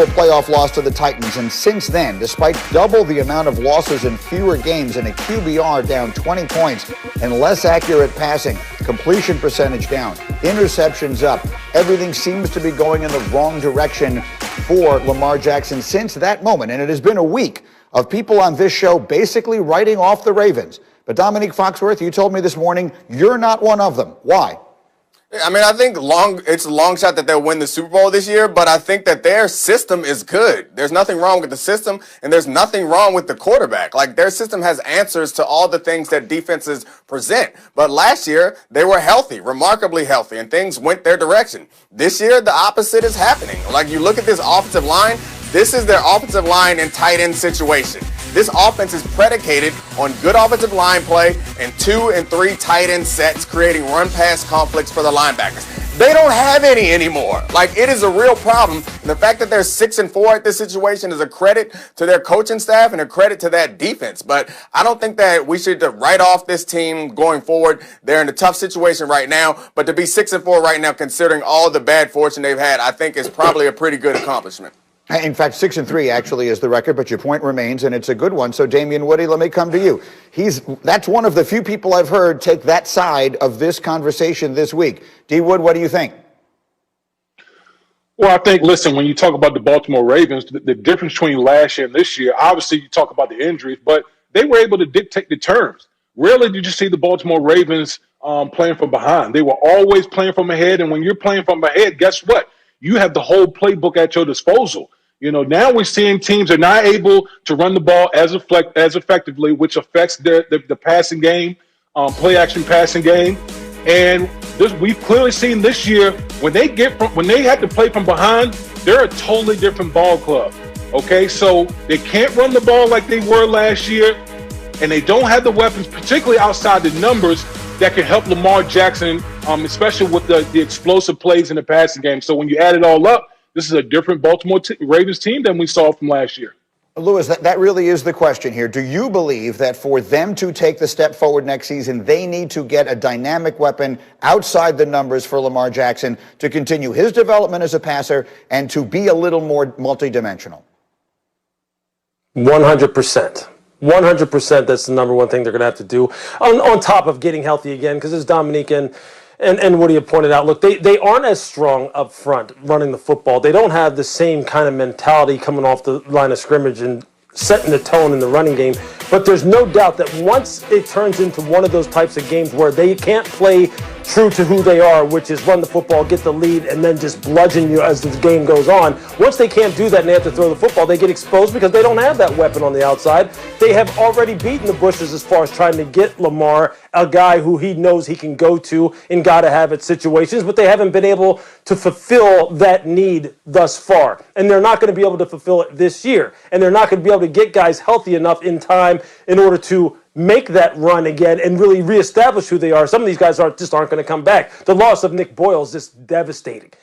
playoff loss to the Titans, and since then, despite double the amount of losses in fewer games and a QBR down 20 points and less accurate passing, completion percentage down, interceptions up, everything seems to be going in the wrong direction for Lamar Jackson since that moment. And it has been a week of people on this show basically writing off the Ravens. But Dominique Foxworth, you told me this morning you're not one of them. Why? I mean, I think it's a long shot that they'll win the Super Bowl this year, but I think that their system is good. There's nothing wrong with the system, and there's nothing wrong with the quarterback. Like, their system has answers to all the things that defenses present. But last year, they were healthy, remarkably healthy, and things went their direction. This year, the opposite is happening. Like, you look at this offensive line, this is their offensive line and tight end situation. This offense is predicated on good offensive line play and 2 and 3 tight end sets, creating run-pass conflicts for the linebackers. They don't have any anymore. Like, it is a real problem. And the fact that they're 6-4 at this situation is a credit to their coaching staff and a credit to that defense. But I don't think that we should write off this team going forward. They're in a tough situation right now. But to be 6-4 right now, considering all the bad fortune they've had, I think is probably a pretty good accomplishment. In fact, 6-3 actually is the record, but your point remains, and it's a good one. So, Damien Woody, let me come to you. That's one of the few people I've heard take that side of this conversation this week. D. Wood, what do you think? Well, I think, listen, when you talk about the Baltimore Ravens, the difference between last year and this year, obviously you talk about the injuries, but they were able to dictate the terms. Rarely did you see the Baltimore Ravens playing from behind. They were always playing from ahead, and when you're playing from ahead, guess what? You have the whole playbook at your disposal. You know, now we're seeing teams are not able to run the ball as effectively, which affects the passing game, play-action passing game. And we've clearly seen this year when they have to play from behind, they're a totally different ball club. Okay, so they can't run the ball like they were last year, and they don't have the weapons, particularly outside the numbers, that can help Lamar Jackson, especially with the explosive plays in the passing game. So when you add it all up, this is a different Baltimore Ravens team than we saw from last year. Lewis, that really is the question here. Do you believe that for them to take the step forward next season, they need to get a dynamic weapon outside the numbers for Lamar Jackson to continue his development as a passer and to be a little more multidimensional? 100%. 100%, that's the number one thing they're going to have to do on top of getting healthy again, because as Dominique and Woody have pointed out, look, they aren't as strong up front running the football. They don't have the same kind of mentality coming off the line of scrimmage and setting the tone in the running game. But there's no doubt that once it turns into one of those types of games where they can't play true to who they are, which is run the football, get the lead, and then just bludgeon you as the game goes on. Once they can't do that and they have to throw the football, they get exposed because they don't have that weapon on the outside. They have already beaten the bushes as far as trying to get Lamar, a guy who he knows he can go to in gotta-have-it situations, but they haven't been able to fulfill that need thus far. And they're not going to be able to fulfill it this year. And they're not going to be able to get guys healthy enough in time in order to make that run again and really reestablish who they are. Some of these guys aren't going to come back. The loss of Nick Boyle is just devastating.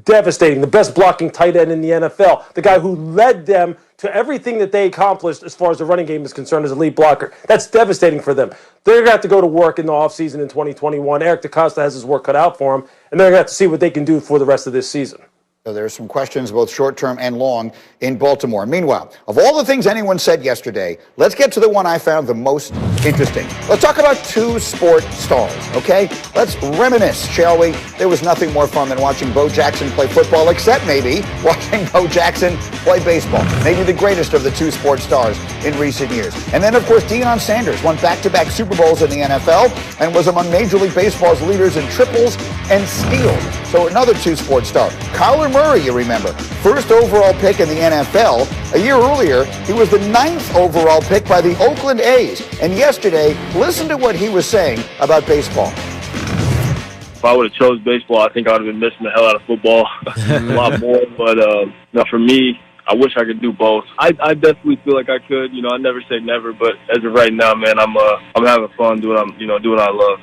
Devastating. The best blocking tight end in the NFL. The guy who led them to everything that they accomplished as far as the running game is concerned as a lead blocker. That's devastating for them. They're going to have to go to work in the offseason in 2021. Eric DeCosta has his work cut out for him, and they're going to have to see what they can do for the rest of this season. So there are some questions, both short-term and long, in Baltimore. Meanwhile, of all the things anyone said yesterday, let's get to the one I found the most interesting. Let's talk about two sport stars, okay? Let's reminisce, shall we? There was nothing more fun than watching Bo Jackson play football, except maybe watching Bo Jackson play baseball. Maybe the greatest of the two sports stars in recent years. And then, of course, Deion Sanders won back-to-back Super Bowls in the NFL and was among Major League Baseball's leaders in triples and steals. So another two sports star. Kyler Murray, you remember, first overall pick in the NFL. A year earlier, he was the 9th overall pick by the Oakland A's. And yesterday, listen to what he was saying about baseball. If I would have chose baseball, I think I would have been missing the hell out of football a lot more. But no, for me, I wish I could do both. I definitely feel like I could. You know, I never say never, but as of right now, man, I'm having fun doing what I love.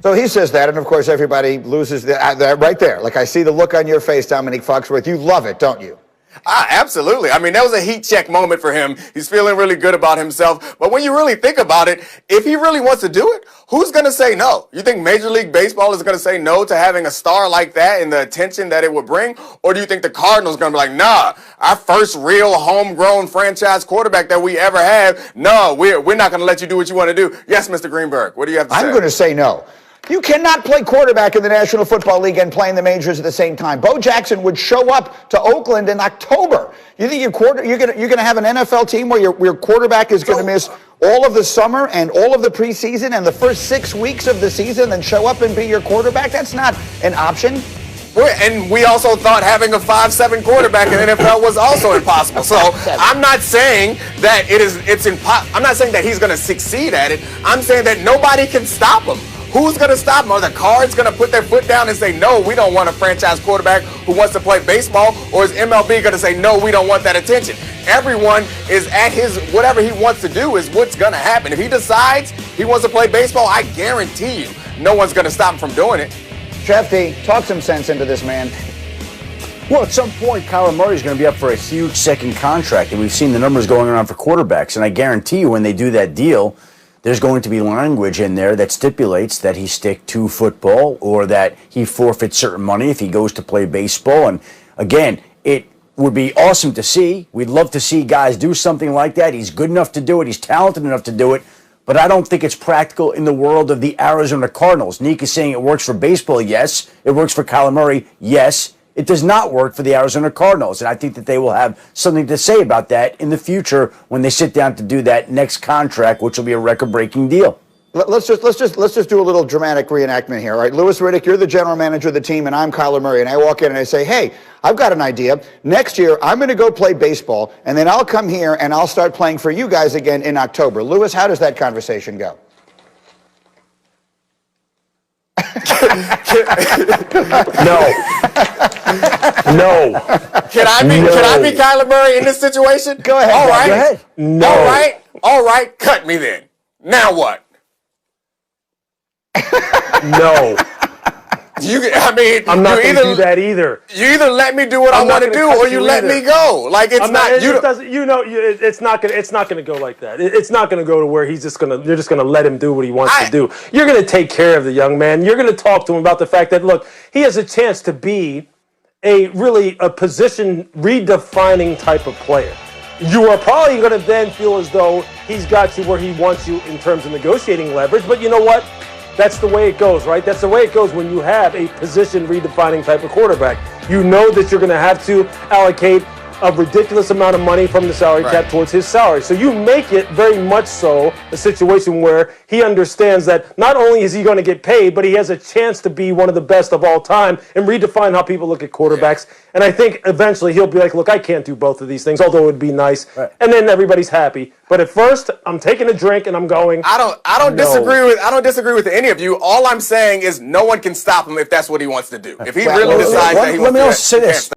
So he says that, and of course everybody loses that right there. Like, I see the look on your face, Dominique Foxworth. You love it, don't you? Absolutely. I mean, that was a heat check moment for him. He's feeling really good about himself. But when you really think about it, if he really wants to do it, who's going to say no? You think Major League Baseball is going to say no to having a star like that and the attention that it would bring? Or do you think the Cardinals are going to be like, nah, our first real homegrown franchise quarterback that we ever have, no, we're not going to let you do what you want to do? Yes, Mr. Greenberg, what do you have to say? I'm going to say no. You cannot play quarterback in the National Football League and play in the majors at the same time. Bo Jackson would show up to Oakland in October. You think you're going to have an NFL team where your quarterback is going to miss all of the summer and all of the preseason and the first 6 weeks of the season, then show up and be your quarterback? That's not an option. And we also thought having a 5'7" quarterback in the NFL was also impossible. So I'm not saying that I'm not saying that he's going to succeed at it. I'm saying that nobody can stop him. Who's going to stop him? Are the Cards going to put their foot down and say, no, we don't want a franchise quarterback who wants to play baseball? Or is MLB going to say, no, we don't want that attention? Everyone is at whatever he wants to do is what's going to happen. If he decides he wants to play baseball, I guarantee you no one's going to stop him from doing it. Jeff D, talk some sense into this man. Well, at some point, Kyler Murray is going to be up for a huge second contract, and we've seen the numbers going around for quarterbacks. And I guarantee you when they do that deal, there's going to be language in there that stipulates that he stick to football or that he forfeits certain money if he goes to play baseball. And again, it would be awesome to see. We'd love to see guys do something like that. He's good enough to do it. He's talented enough to do it. But I don't think it's practical in the world of the Arizona Cardinals. Nick is saying it works for baseball. Yes. It works for Kyler Murray. Yes. It does not work for the Arizona Cardinals, and I think that they will have something to say about that in the future when they sit down to do that next contract, which will be a record-breaking deal. Let's just do a little dramatic reenactment here. All right, Louis Riddick, you're the general manager of the team, and I'm Kyler Murray, and I walk in and I say, hey, I've got an idea. Next year, I'm going to go play baseball, and then I'll come here and I'll start playing for you guys again in October. Louis, how does that conversation go? No. No. Can I be Kyler Murray in this situation? Go ahead. All right. Go ahead. No. All right. Cut me then. Now what? No. I'm not going to do that either. You either let me do what I want to do, or you let me go. Like it's not. It's not going to go like that. It's not going to go to where you're just going to let him do what he wants to do. You're going to take care of the young man. You're going to talk to him about the fact that look, he has a chance to be a position redefining type of player. You are probably going to then feel as though he's got you where he wants you in terms of negotiating leverage. But you know what? That's the way it goes, right? That's the way it goes when you have a position redefining type of quarterback. You know that you're going to have to allocate a ridiculous amount of money from the salary cap towards his salary. So you make it very much so a situation where he understands that not only is he going to get paid, but he has a chance to be one of the best of all time and redefine how people look at quarterbacks. Yeah. And I think eventually he'll be like, look, I can't do both of these things, although it would be nice. Right. And then everybody's happy. But at first, I'm taking a drink and I'm going. I don't disagree with any of you. All I'm saying is no one can stop him if that's what he wants to do. If he really decides that he wants to do it, let me also say this.